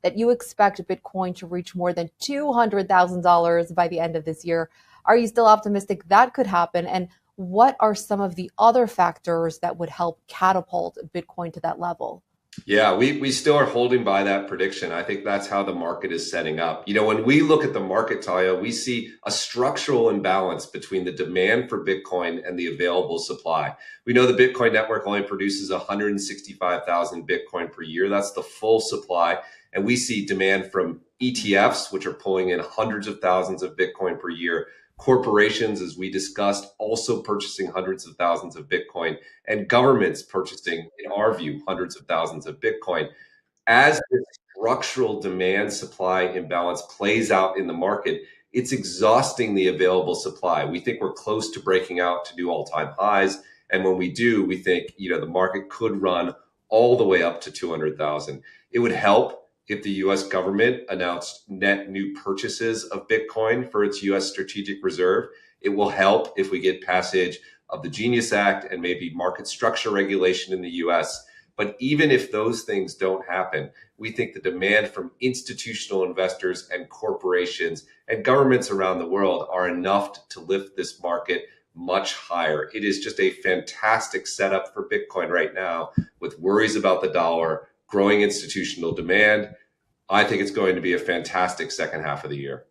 that you expect Bitcoin to reach more than $200,000 by the end of this year. Are you still optimistic that could happen? And what are some of the other factors that would help catapult Bitcoin to that level? Yeah, we still are holding by that prediction. I think that's how the market is setting up. When we look at the market, Talia, we see a structural imbalance between the demand for Bitcoin and the available supply. We know the Bitcoin network only produces 165,000 Bitcoin per year. That's the full supply. And we see demand from ETFs, which are pulling in hundreds of thousands of Bitcoin per year. Corporations, as we discussed, also purchasing hundreds of thousands of Bitcoin, and governments purchasing, in our view, hundreds of thousands of Bitcoin. As the structural demand supply imbalance plays out in the market, it's exhausting the available supply. We think we're close to breaking out to new all-time highs. And when we do, we think, the market could run all the way up to 200,000. It would help if the US government announced net new purchases of Bitcoin for its US strategic reserve. It will help if we get passage of the Genius Act and maybe market structure regulation in the US. But even if those things don't happen, we think the demand from institutional investors and corporations and governments around the world are enough to lift this market much higher. It is just a fantastic setup for Bitcoin right now, with worries about the dollar, growing institutional demand. I think it's going to be a fantastic second half of the year.